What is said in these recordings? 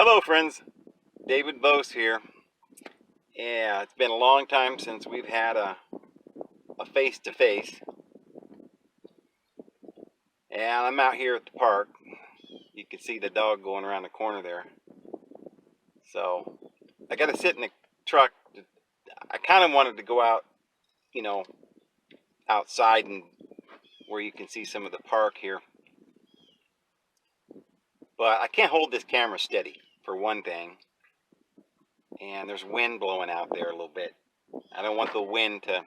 Hello friends, David Bose here. Yeah, it's been a long time since we've had a face-to-face. And I'm out here at the park. You can see the dog going around the corner there. So I got to sit in the truck. I kind of wanted to go out, outside and where you can see some of the park here. But I can't hold this camera steady, for one thing. And there's wind blowing out there a little bit. I don't want the wind to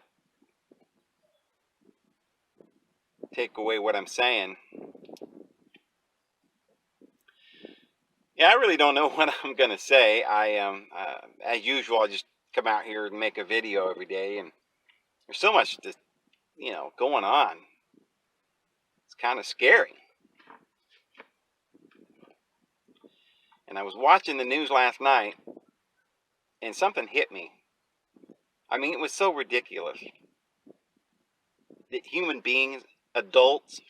take away what I'm saying. Yeah, I really don't know what I'm going to say. As usual, I just come out here and make a video every day, and there's so much going on. It's kind of scary. And I was watching the news last night, and something hit me. I mean, it was so ridiculous that human beings, adults,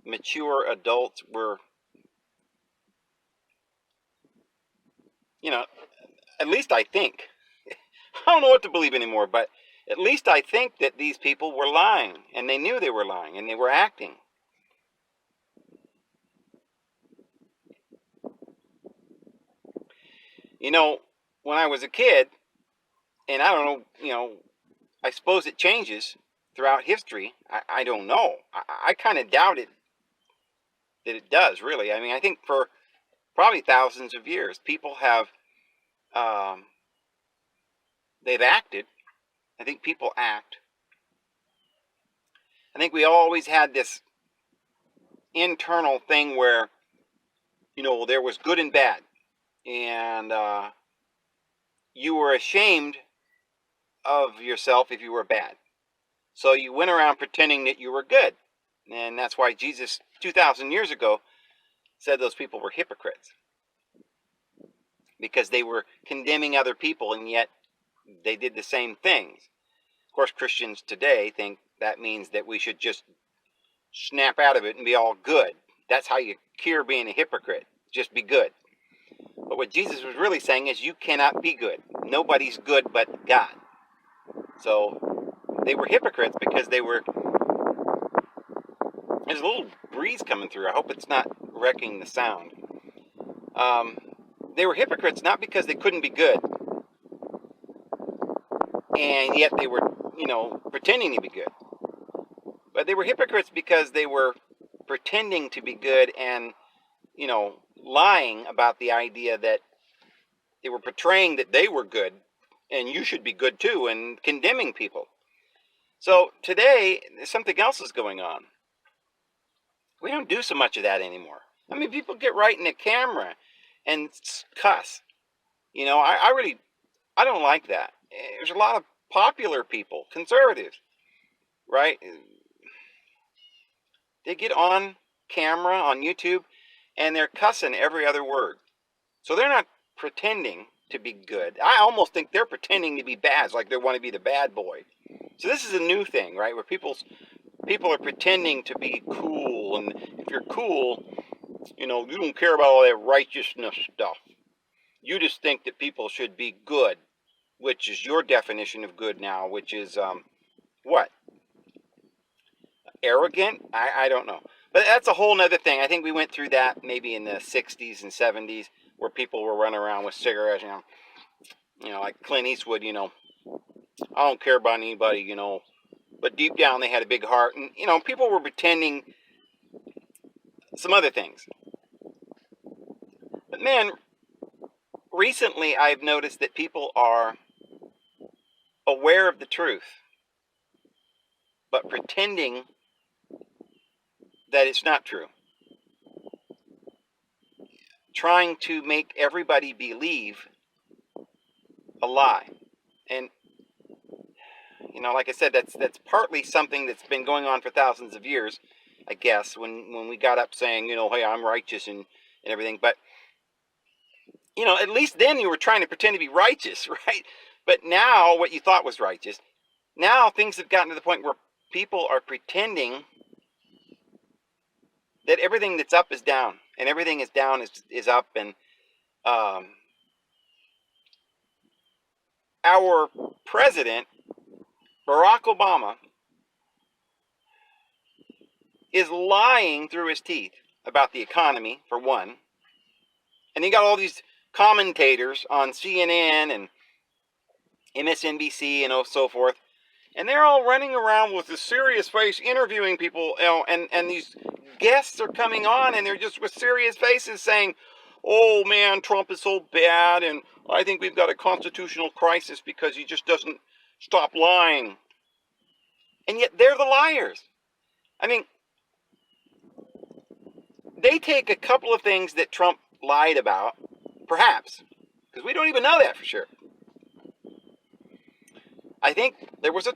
mature adults were, at least I think, I don't know what to believe anymore, but at least I think that these people were lying, and they knew they were lying, and they were acting. When I was a kid, and I don't know, I suppose it changes throughout history. I don't know. I kind of doubt it, that it does, really. I mean, I think for probably thousands of years, people have, they've acted. I think people act. I think we always had this internal thing where, there was good and bad. And you were ashamed of yourself if you were bad. So you went around pretending that you were good. And that's why Jesus, 2,000 years ago, said those people were hypocrites. Because they were condemning other people, and yet they did the same things. Of course, Christians today think that means that we should just snap out of it and be all good. That's how you cure being a hypocrite. Just be good. But what Jesus was really saying is you cannot be good. Nobody's good but God. So they were hypocrites because they were... There's a little breeze coming through. I hope it's not wrecking the sound. They were hypocrites not because they couldn't be good, and yet they were, pretending to be good. But they were hypocrites because they were pretending to be good and, lying about the idea that they were portraying that they were good and you should be good too, and condemning people. So today, something else is going on. We don't do so much of that anymore. I mean, people get right in the camera and cuss. I don't like that. There's a lot of popular people, conservatives, right? They get on camera, on YouTube, and they're cussing every other word. So they're not pretending to be good. I almost think they're pretending to be bad. It's like they want to be the bad boy. So this is a new thing, right? Where people are pretending to be cool. And if you're cool, you don't care about all that righteousness stuff. You just think that people should be good, which is your definition of good now, which is, what? Arrogant? I don't know. But that's a whole nother thing. I think we went through that maybe in the 60s and 70s, where people were running around with cigarettes, like Clint Eastwood, I don't care about anybody, but deep down they had a big heart. And, people were pretending some other things. But man, recently I've noticed that people are aware of the truth, but pretending that it's not true. Trying to make everybody believe a lie. And, like I said, that's partly something that's been going on for thousands of years, I guess, when we got up saying, hey, I'm righteous and everything. But, at least then you were trying to pretend to be righteous, right? But now what you thought was righteous, now things have gotten to the point where people are pretending that everything that's up is down, and everything is down is up, and our president, Barack Obama, is lying through his teeth about the economy, for one. And you got all these commentators on CNN and MSNBC and so forth, and they're all running around with a serious face interviewing people, and these guests are coming on and they're just with serious faces saying, oh man, Trump is so bad, and I think we've got a constitutional crisis because he just doesn't stop lying. And yet they're the liars. I mean, they take a couple of things that Trump lied about, perhaps, because we don't even know that for sure. I think there was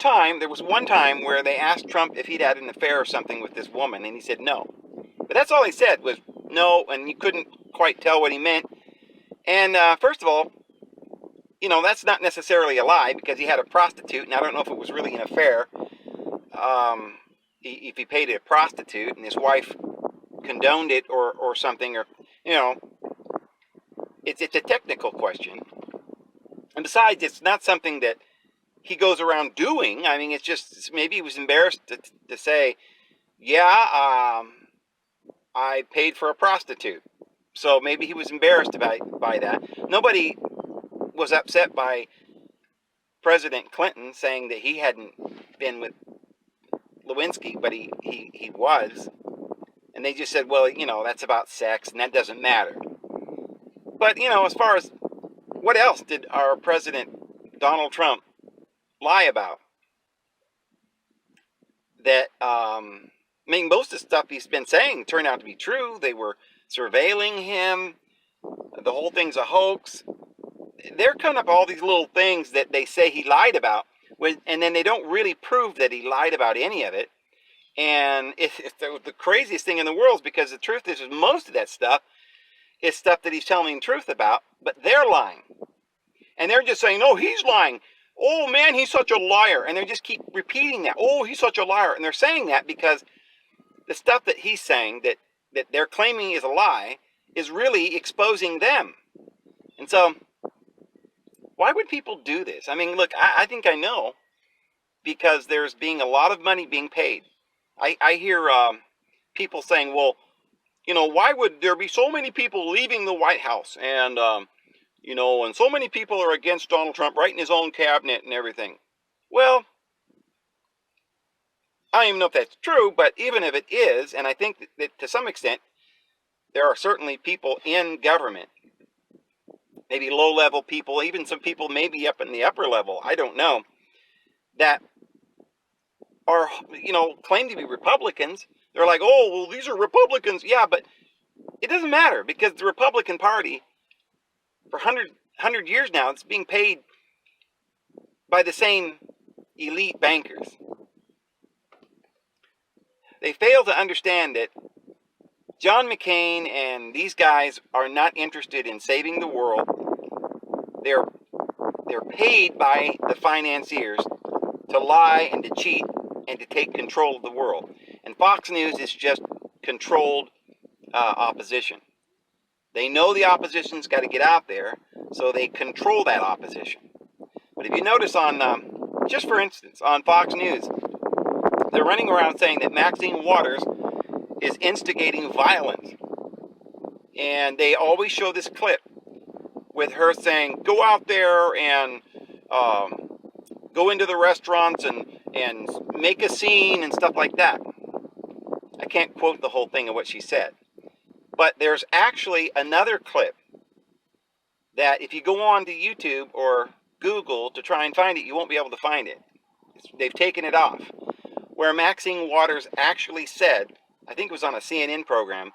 one time where they asked Trump if he'd had an affair or something with this woman, and he said no. But that's all he said was no, and you couldn't quite tell what he meant. And first of all, that's not necessarily a lie, because he had a prostitute, and I don't know if it was really an affair. If he paid a prostitute and his wife condoned it or something, or it's a technical question. And besides, it's not something that he goes around doing. I mean, it's just, maybe he was embarrassed to say, yeah, I paid for a prostitute. So maybe he was embarrassed by that. Nobody was upset by President Clinton saying that he hadn't been with Lewinsky, but he was. And they just said, well, that's about sex, and that doesn't matter. But, as far as what else did our President Donald Trump lie about? That, most of the stuff he's been saying turned out to be true. They were surveilling him. The whole thing's a hoax. They're coming up with all these little things that they say he lied about, and then they don't really prove that he lied about any of it. And it's the craziest thing in the world, because the truth is most of that stuff is stuff that he's telling the truth about, but they're lying. And they're just saying, no, he's lying. Oh, man, he's such a liar. And they just keep repeating that. Oh, he's such a liar. And they're saying that because the stuff that he's saying that they're claiming is a lie is really exposing them. And so, why would people do this? I mean, look, I think I know, because there's being a lot of money being paid. I hear people saying, well, why would there be so many people leaving the White House? And, and so many people are against Donald Trump right in his own cabinet and everything. Well, I don't even know if that's true, but even if it is, and I think that to some extent, there are certainly people in government, maybe low-level people, even some people maybe up in the upper level, I don't know, that are, claim to be Republicans. They're like, oh, well, these are Republicans. Yeah, but it doesn't matter, because the Republican Party, for 100 years now, it's being paid by the same elite bankers. They fail to understand that John McCain and these guys are not interested in saving the world. They're paid by the financiers to lie and to cheat and to take control of the world. And Fox News is just controlled opposition. They know the opposition's got to get out there, so they control that opposition. But if you notice just for instance, on Fox News, they're running around saying that Maxine Waters is instigating violence. And they always show this clip with her saying, go out there and go into the restaurants and make a scene and stuff like that. I can't quote the whole thing of what she said. But there's actually another clip that if you go on to YouTube or Google to try and find it, you won't be able to find it. They've taken it off. Where Maxine Waters actually said, I think it was on a CNN program,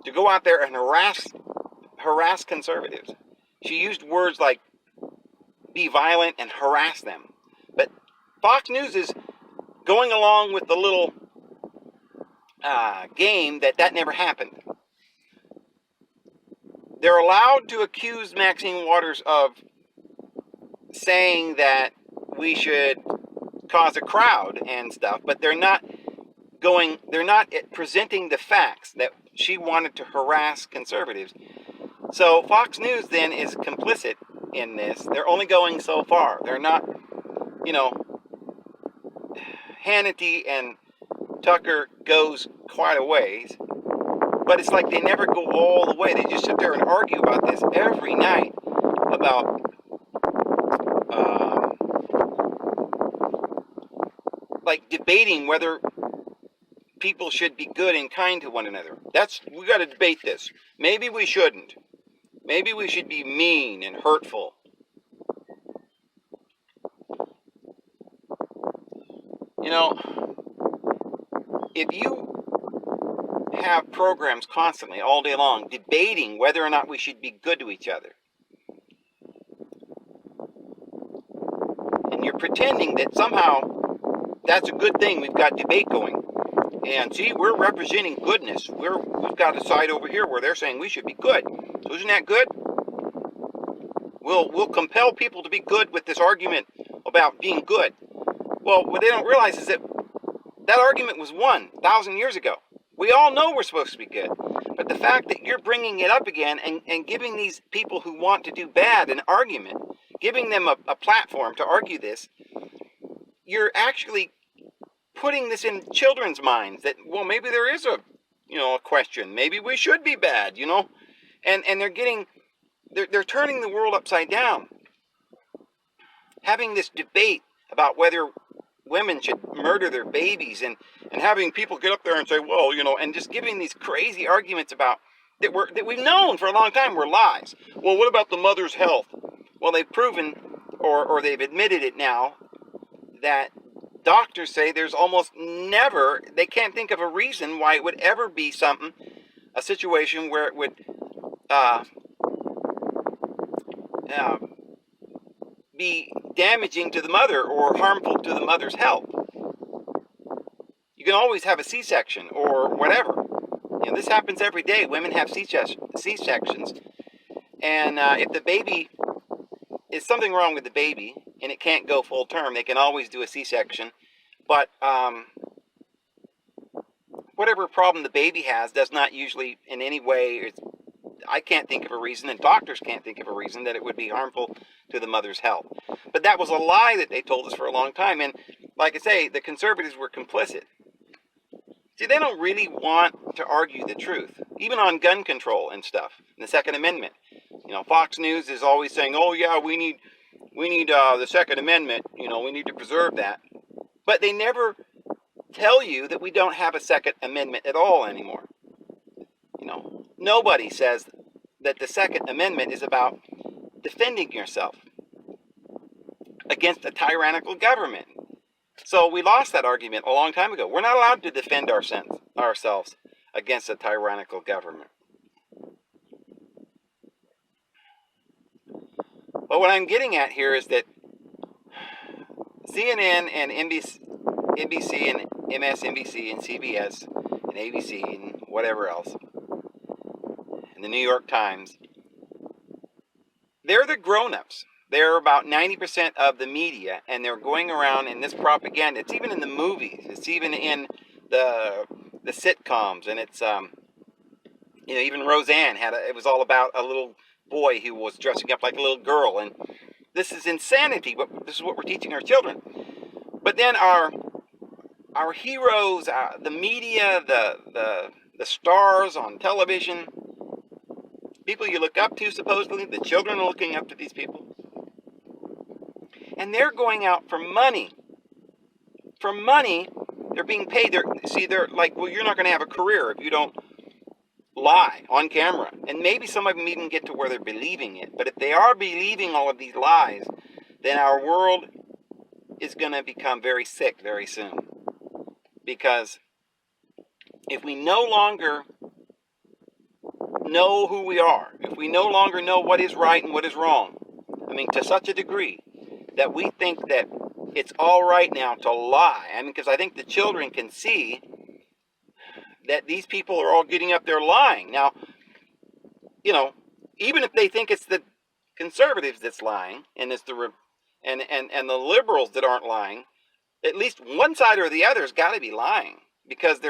to go out there and harass conservatives. She used words like be violent and harass them. But Fox News is going along with the little game that never happened. They're allowed to accuse Maxine Waters of saying that we should cause a crowd and stuff, but they're not presenting the facts that she wanted to harass conservatives. So Fox News then is complicit in this. They're only going so far. They're not, you know, Hannity and Tucker goes quite a ways, but it's like they never go all the way. They just sit there and argue about this every night about like debating whether people should be good and kind to one another. We got to debate this. Maybe we shouldn't. Maybe we should be mean and hurtful. You know, if you have programs constantly all day long debating whether or not we should be good to each other, and you're pretending that somehow that's a good thing, we've got debate going, and see, we're representing goodness. We've got a side over here where they're saying we should be good. So isn't that good? We'll compel people to be good with this argument about being good. Well, what they don't realize is that argument was won 1,000 years ago. We all know we're supposed to be good. But the fact that you're bringing it up again and giving these people who want to do bad an argument, giving them a platform to argue this, you're actually putting this in children's minds that, well, maybe there is a question. Maybe we should be bad, and they're turning the world upside down. Having this debate about whether women should murder their babies and having people get up there and say, well, and just giving these crazy arguments about that we've known for a long time were lies. Well, what about the mother's health? Well, they've proven or they've admitted it now that doctors say there's almost never, they can't think of a reason why it would ever be a situation where it would be damaging to the mother or harmful to the mother's health. You can always have a C-section or whatever. This happens every day. Women have C-sections. And if the baby is something wrong with the baby and it can't go full term, they can always do a C-section. But whatever problem the baby has does not usually in any way, I can't think of a reason, and doctors can't think of a reason that it would be harmful to the mother's health. But that was a lie that they told us for a long time. And like I say, the conservatives were complicit. See, they don't really want to argue the truth, even on gun control and stuff, and the Second Amendment. Fox News is always saying, oh yeah, we need the Second Amendment, we need to preserve that. But they never tell you that we don't have a Second Amendment at all anymore. Nobody says that the Second Amendment is about defending yourself against a tyrannical government. So we lost that argument a long time ago. We're not allowed to defend ourselves against a tyrannical government. But what I'm getting at here is that CNN and NBC and MSNBC and CBS and ABC and whatever else, and the New York Times, they're the grown-ups. They're about 90% of the media, and they're going around in this propaganda. It's even in the movies. It's even in the sitcoms, and it's even Roseanne it was all about a little boy who was dressing up like a little girl, and this is insanity. But this is what we're teaching our children. But then our heroes, the media, the stars on television, people you look up to, supposedly, the children are looking up to these people. And they're going out for money. For money, they're being paid. They're like, well, you're not going to have a career if you don't lie on camera. And maybe some of them even get to where they're believing it. But if they are believing all of these lies, then our world is going to become very sick very soon. Because if we no longer know who we are, if we no longer know what is right and what is wrong, to such a degree that we think that it's all right now to lie. Because I think the children can see that these people are all getting up there lying. Now, even if they think it's the conservatives that's lying, and it's the liberals that aren't lying, at least one side or the other has got to be lying, because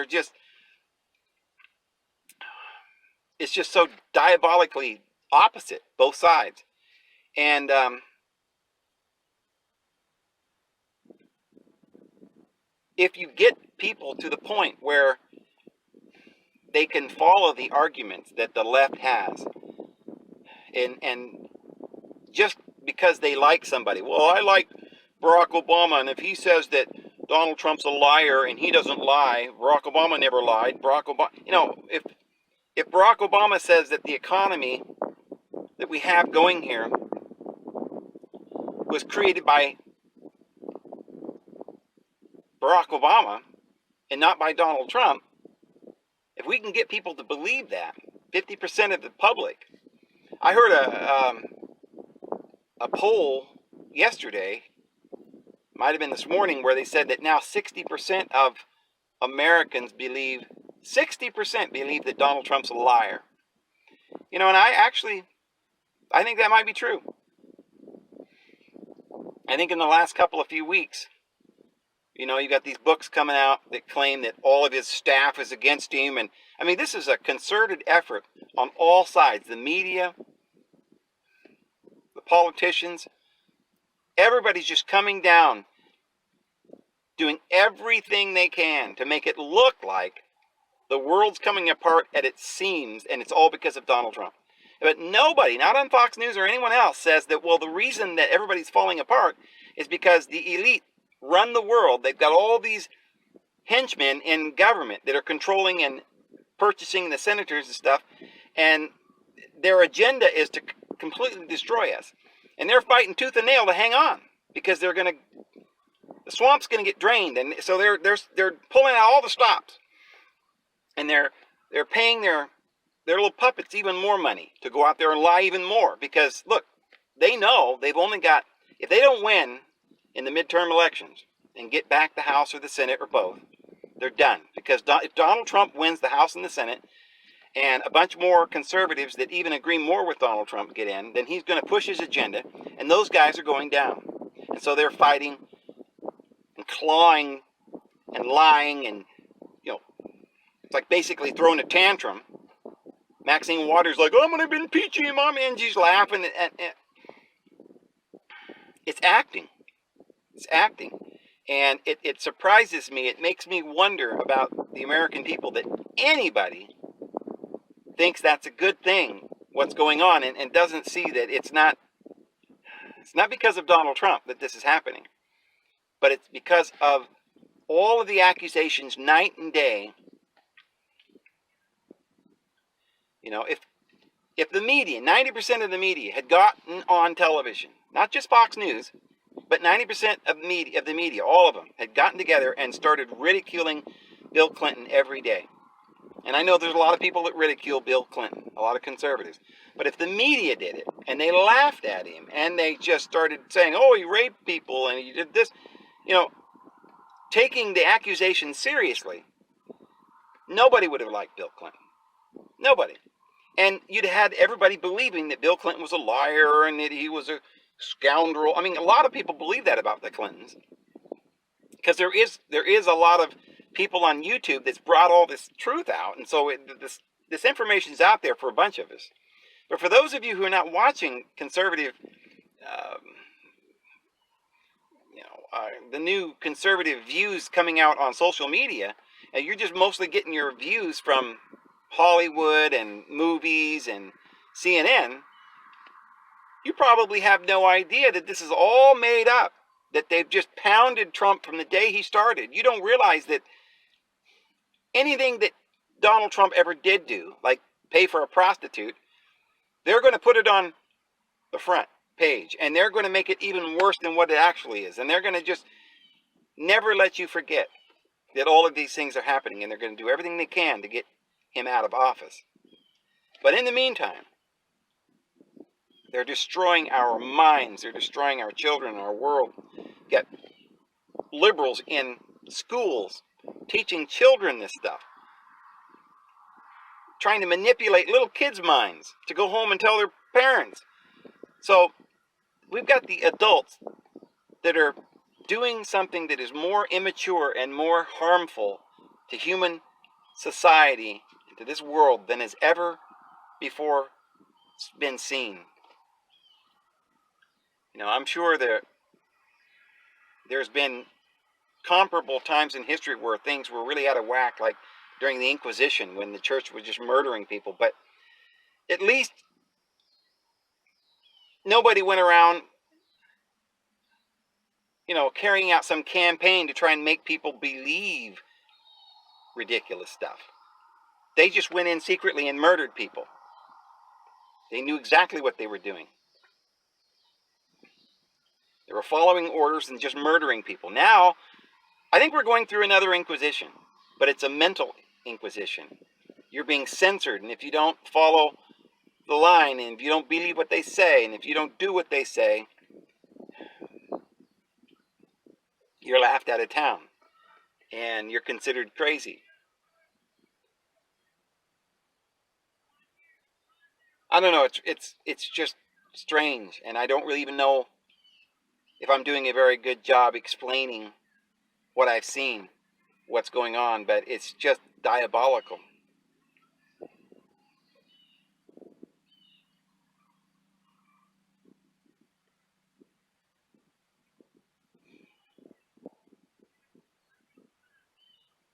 it's just so diabolically opposite, both sides. And if you get people to the point where they can follow the arguments that the left has, and just because they like somebody, well, I like Barack Obama, and if he says that Donald Trump's a liar and he doesn't lie, Barack Obama never lied. Barack Obama, if Barack Obama says that the economy that we have going here was created by Barack Obama and not by Donald Trump, if we can get people to believe that, 50% of the public. I heard a poll yesterday, might have been this morning, where they said that now 60% of Americans believe, 60% believe that Donald Trump's a liar. And I think that might be true. I think in the last few weeks, you got these books coming out that claim that all of his staff is against him. And I mean, this is a concerted effort on all sides. The media, the politicians, everybody's just coming down, doing everything they can to make it look like the world's coming apart at its seams, and it's all because of Donald Trump. But nobody, not on Fox News or anyone else, says that, well, the reason that everybody's falling apart is because the elite run the world. They've got all these henchmen in government that are controlling and purchasing the senators and stuff, and their agenda is to completely destroy us. And they're fighting tooth and nail to hang on, because the swamp's gonna get drained, and so they're pulling out all the stops, and they're paying their little puppets even more money to go out there and lie even more, because look, they know they've only got, if they don't win in the midterm elections and get back the House or the Senate or both, they're done. Because if Donald Trump wins the House and the Senate, and a bunch more conservatives that even agree more with Donald Trump get in, then he's going to push his agenda, and those guys are going down. And so they're fighting and clawing and lying, and it's like basically throwing a tantrum. Maxine Waters like, I'm going to impeach him, and she's laughing. And it's acting. It's acting. And it surprises me. It makes me wonder about the American people, that anybody thinks that's a good thing, what's going on, and doesn't see that it's not because of Donald Trump that this is happening, but it's because of all of the accusations night and day. If the media, 90% of the media had gotten on television, not just Fox News, but 90% of the media, all of them, had gotten together and started ridiculing Bill Clinton every day. And I know there's a lot of people that ridicule Bill Clinton, a lot of conservatives. But if the media did it, and they laughed at him, and they just started saying, oh, he raped people, and he did this, taking the accusation seriously, nobody would have liked Bill Clinton. Nobody. And you'd had everybody believing that Bill Clinton was a liar and that he was a scoundrel. I mean, a lot of people believe that about the Clintons, because there is a lot of people on YouTube that's brought all this truth out, and so this information is out there for a bunch of us. But for those of you who are not watching conservative, the new conservative views coming out on social media, you're just mostly getting your views from Hollywood and movies and CNN. You probably have no idea that this is all made up, that they've just pounded Trump from the day he started. You don't realize that anything that Donald Trump ever did do, like pay for a prostitute, they're going to put it on the front page, and they're going to make it even worse than what it actually is. And they're going to just never let you forget that all of these things are happening, and they're going to do everything they can to get him out of office. But in the meantime, they're destroying our minds. They're destroying our children, our world. Get liberals in schools teaching children this stuff, trying to manipulate little kids' minds to go home and tell their parents. So we've got the adults that are doing something that is more immature and more harmful to human society, to this world, than has ever before been seen. You know, I'm sure there's been comparable times in history where things were really out of whack, like during the Inquisition when the church was just murdering people. But at least nobody went around, you know, carrying out some campaign to try and make people believe ridiculous stuff. They just went in secretly and murdered people. They knew exactly what they were doing. They were following orders and just murdering people. Now, I think we're going through another Inquisition, but it's a mental Inquisition. You're being censored, and if you don't follow the line, and if you don't believe what they say, and if you don't do what they say, you're laughed out of town, and you're considered crazy. I don't know, it's just strange, and I don't really even know if I'm doing a very good job explaining what I've seen, what's going on, but it's just diabolical.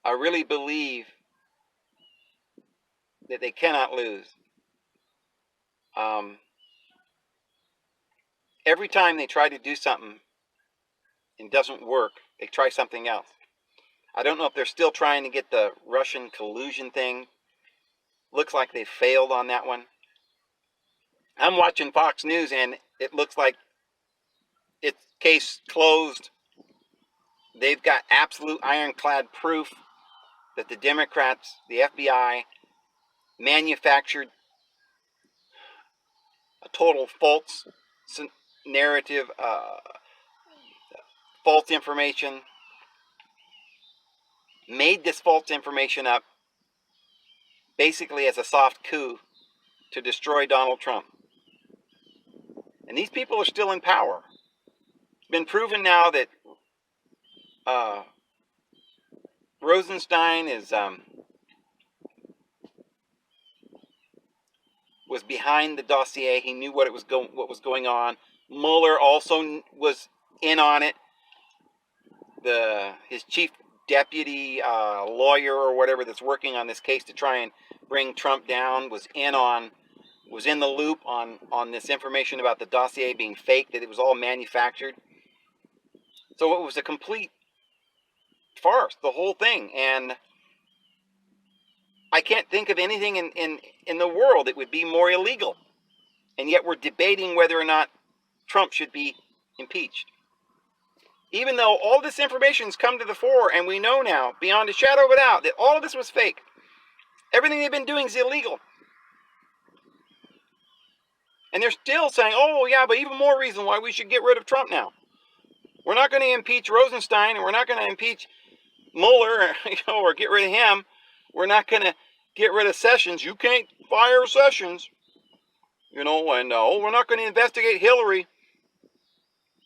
I really believe that they cannot lose. Every time they try to do something and doesn't work, they try something else. I don't know if they're still trying to get the Russian collusion thing. Looks like they failed on that one. I'm watching Fox News and it looks like it's case closed. They've got absolute ironclad proof that the Democrats, the FBI, manufactured a total false narrative, false information, made this false information up basically as a soft coup to destroy Donald Trump. And these people are still in power. It's been proven now that Rosenstein was behind the dossier. He knew what was going on. Mueller also was in on it. His chief deputy lawyer or whatever that's working on this case to try and bring Trump down was in the loop on this information about the dossier being fake, that it was all manufactured. So it was a complete farce, the whole thing. And I can't think of anything in the world that would be more illegal. And yet we're debating whether or not Trump should be impeached. Even though all this information's come to the fore, and we know now, beyond a shadow of a doubt, that all of this was fake. Everything they've been doing is illegal. And they're still saying, oh yeah, but even more reason why we should get rid of Trump now. We're not going to impeach Rosenstein, and we're not going to impeach Mueller, or get rid of him. We're not going to get rid of Sessions. You can't fire Sessions. And we're not going to investigate Hillary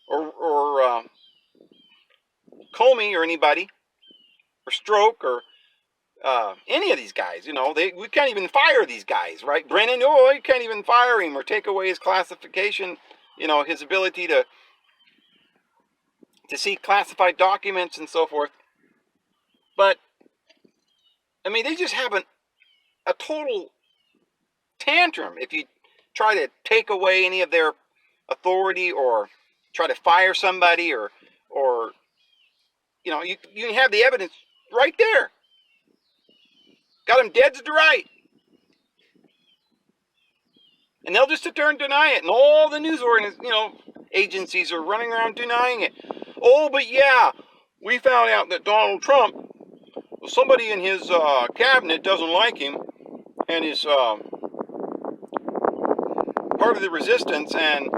or Comey or anybody, or Stroke, or any of these guys. We can't even fire these guys, right? Brennan, you can't even fire him or take away his classification, his ability to see classified documents and so forth. But, they just have a total tantrum if you try to take away any of their authority or try to fire somebody or you can have the evidence right there. Got them dead to the right. And they'll just sit there and deny it. And all the news agencies are running around denying it. Oh, but yeah, we found out that Donald Trump, somebody in his cabinet doesn't like him and is part of the resistance, and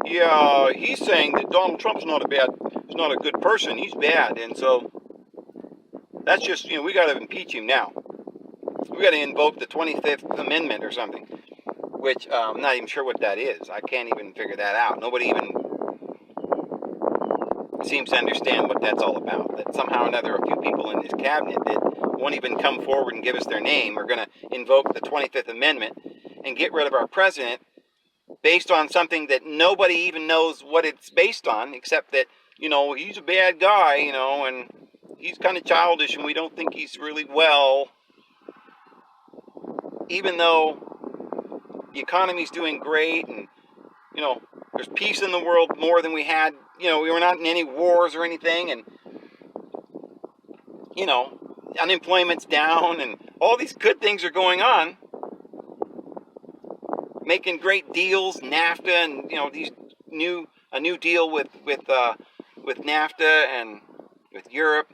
yeah, he's saying that Donald Trump's not a good person. He's bad, and so that's just, we got to impeach him now. We got to invoke the 25th Amendment or something, which I'm not even sure what that is. I can't even figure that out. Nobody even seems to understand what that's all about. That somehow or another a few people in his cabinet that won't even come forward and give us their name are going to invoke the 25th Amendment and get rid of our president based on something that nobody even knows what it's based on, except that, he's a bad guy, and he's kind of childish and we don't think he's really well, even though the economy's doing great and, there's peace in the world more than we had, we were not in any wars or anything, and, unemployment's down and all these good things are going on, making great deals, NAFTA, and, a new deal with NAFTA and with Europe.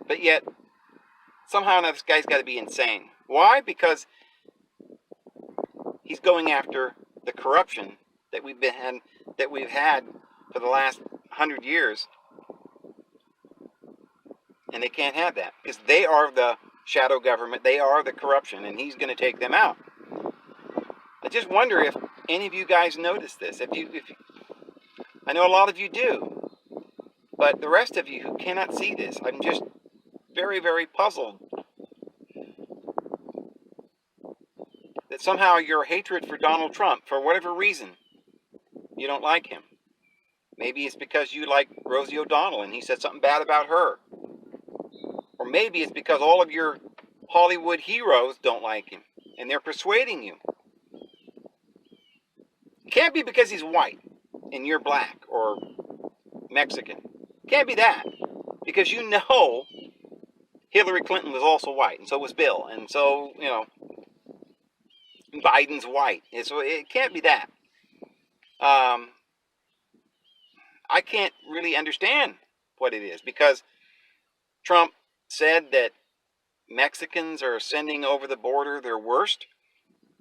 But yet, somehow this guy's got to be insane. Why? Because he's going after the corruption that we've had for the last 100 years, and they can't have that because they are the shadow government. They are the corruption, and he's going to take them out. I just wonder if any of you guys notice this. If you, I know a lot of you do, but the rest of you who cannot see this, I'm just very, very puzzled that somehow your hatred for Donald Trump, for whatever reason, you don't like him. Maybe it's because you like Rosie O'Donnell and he said something bad about her. Or maybe it's because all of your Hollywood heroes don't like him and they're persuading you. It can't be because he's white and you're black or Mexican. It can't be that. Because Hillary Clinton was also white, and so was Bill, and so, Biden's white. And so it can't be that. I can't really understand what it is, because Trump said that Mexicans are sending over the border their worst,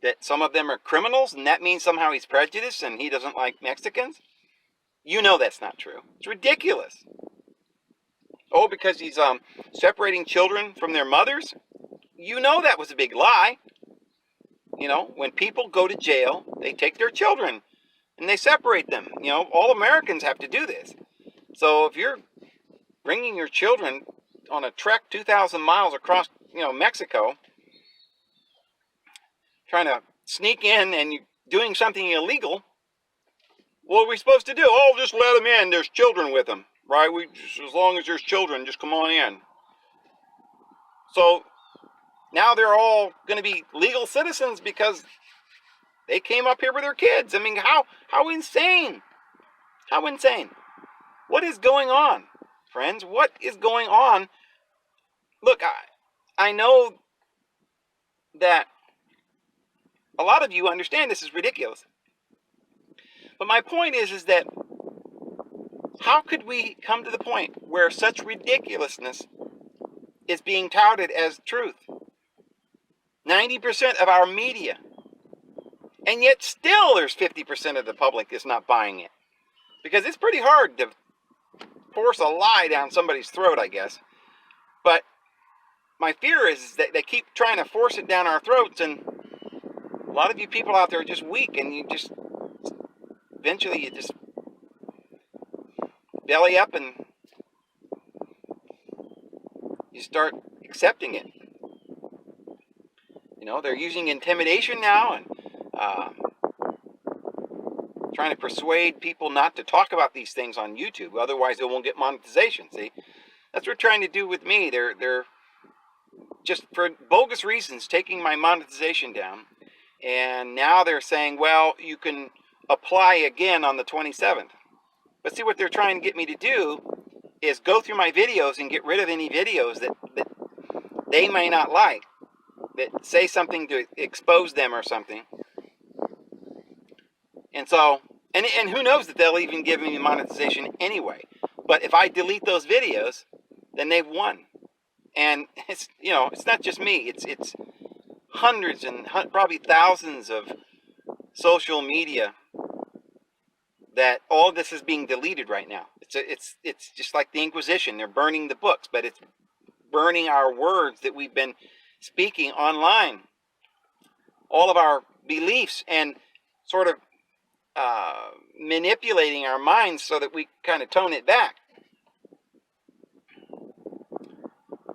that some of them are criminals, and that means somehow he's prejudiced and he doesn't like Mexicans. That's not true. It's ridiculous. Oh, because he's separating children from their mothers? That was a big lie. When people go to jail, they take their children and they separate them. All Americans have to do this. So if you're bringing your children on a trek 2,000 miles across, Mexico, trying to sneak in and you're doing something illegal, what are we supposed to do? Oh, just let them in. There's children with them, right? As long as there's children, just come on in. So now they're all going to be legal citizens because they came up here with their kids. I mean, how insane? How insane? What is going on, friends? What is going on? Look, I know that a lot of you understand this is ridiculous. But my point is that how could we come to the point where such ridiculousness is being touted as truth? 90% of our media. And yet still there's 50% of the public that's not buying it. Because it's pretty hard to force a lie down somebody's throat, I guess. But my fear is that they keep trying to force it down our throats, and a lot of you people out there are just weak, and eventually you just belly up and you start accepting it. They're using intimidation now and trying to persuade people not to talk about these things on YouTube, otherwise they won't get monetization. See, that's what they're trying to do with me. They're just for bogus reasons taking my monetization down, and now they're saying, well, you can apply again on the 27th. But see, what they're trying to get me to do is go through my videos and get rid of any videos that they may not like, that say something to expose them or something. And so, and who knows that they'll even give me monetization anyway. But if I delete those videos, then they've won. And it's, it's not just me. It's hundreds and probably thousands of social media that all of this is being deleted right now. It's just like the Inquisition. They're burning the books, but it's burning our words that we've been speaking online. All of our beliefs, and sort of manipulating our minds so that we kind of tone it back.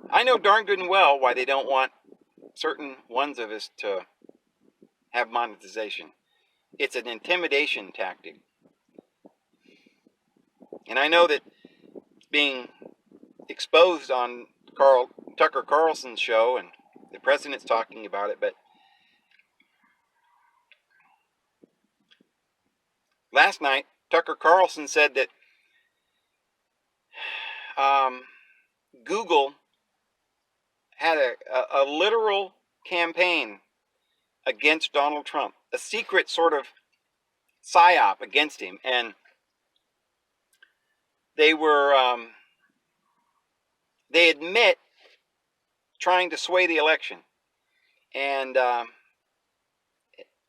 I know darn good and well why they don't want certain ones of us to have monetization. It's an intimidation tactic. And I know that it's being exposed on Tucker Carlson's show, and the president's talking about it, but last night, Tucker Carlson said that Google had a literal campaign against Donald Trump, a secret sort of psyop against him, and they admit trying to sway the election. And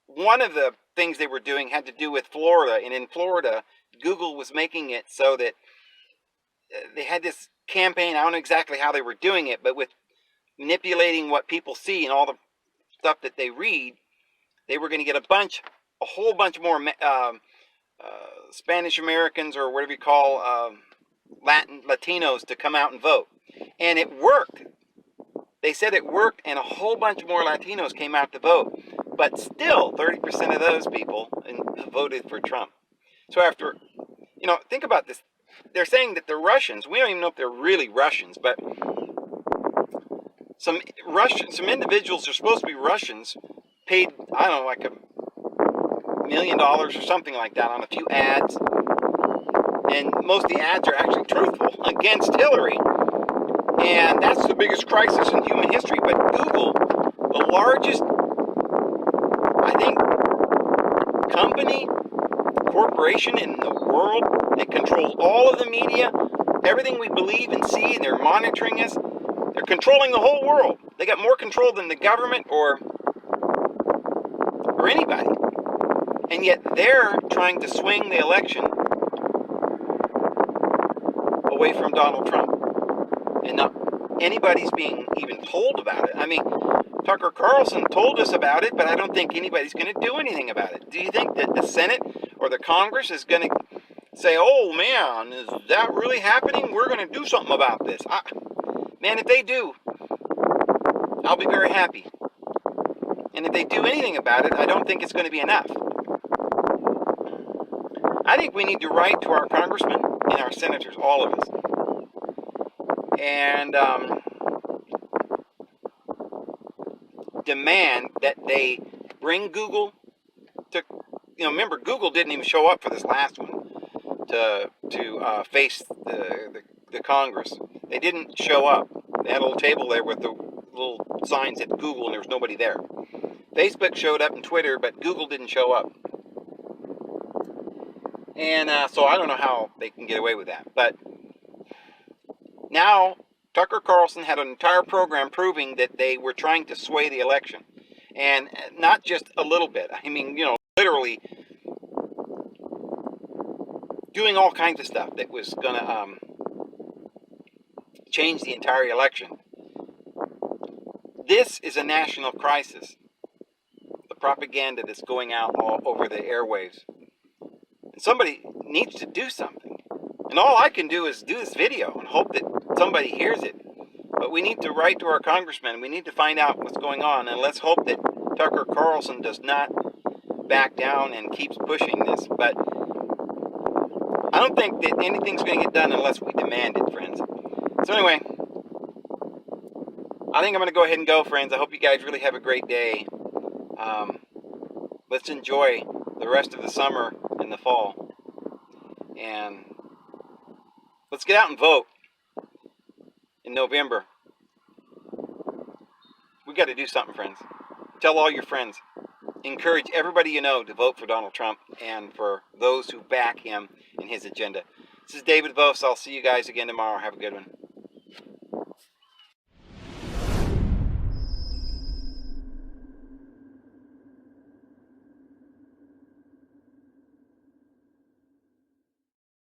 one of the things they were doing had to do with Florida, and in Florida, Google was making it so that they had this campaign. I don't know exactly how they were doing it, but with manipulating what people see and all the stuff that they read, they were going to get a whole bunch more Spanish Americans, or whatever you call Latinos, to come out and vote. And it worked. They said it worked, and a whole bunch more Latinos came out to vote. But still, 30% of those people voted for Trump. So after, think about this. They're saying that the Russians, we don't even know if they're really Russians, but some individuals are supposed to be Russians, paid, I don't know, like $1 million or something like that on a few ads. And most of the ads are actually truthful against Hillary. And that's the biggest crisis in human history. But Google, the largest, I think, corporation in the world that controls all of the media, everything we believe and see, and they're monitoring us. They're controlling the whole world. They got more control than the government or anybody. And yet they're trying to swing the election away from Donald Trump. And not anybody's being even told about it. I mean, Tucker Carlson told us about it, but I don't think anybody's going to do anything about it. Do you think that the Senate or the Congress is going to say, oh man, is that really happening? We're going to do something about this. Man, if they do, I'll be very happy. And if they do anything about it, I don't think it's going to be enough. I think we need to write to our congressmen and our senators, all of us, and demand that they bring Google to, remember, Google didn't even show up for this last one to face the Congress. They didn't show up. They had a little table there with the little signs at Google, and there was nobody there. Facebook showed up and Twitter, but Google didn't show up. And so I don't know how they can get away with that. But now Tucker Carlson had an entire program proving that they were trying to sway the election. And not just a little bit. I mean, literally doing all kinds of stuff that was going to change the entire election. This is a national crisis. The propaganda that's going out all over the airwaves. And somebody needs to do something. And all I can do is do this video and hope that somebody hears it. But we need to write to our congressmen. We need to find out what's going on. And let's hope that Tucker Carlson does not back down and keeps pushing this. But I don't think that anything's going to get done unless we demand it, friends. So anyway, I think I'm going to go ahead and go, friends. I hope you guys really have a great day. Let's enjoy the rest of the summer and the fall. And let's get out and vote in November. We got to do something, friends. Tell all your friends. Encourage everybody you know to vote for Donald Trump and for those who back him and his agenda. This is David Vos. I'll see you guys again tomorrow. Have a good one.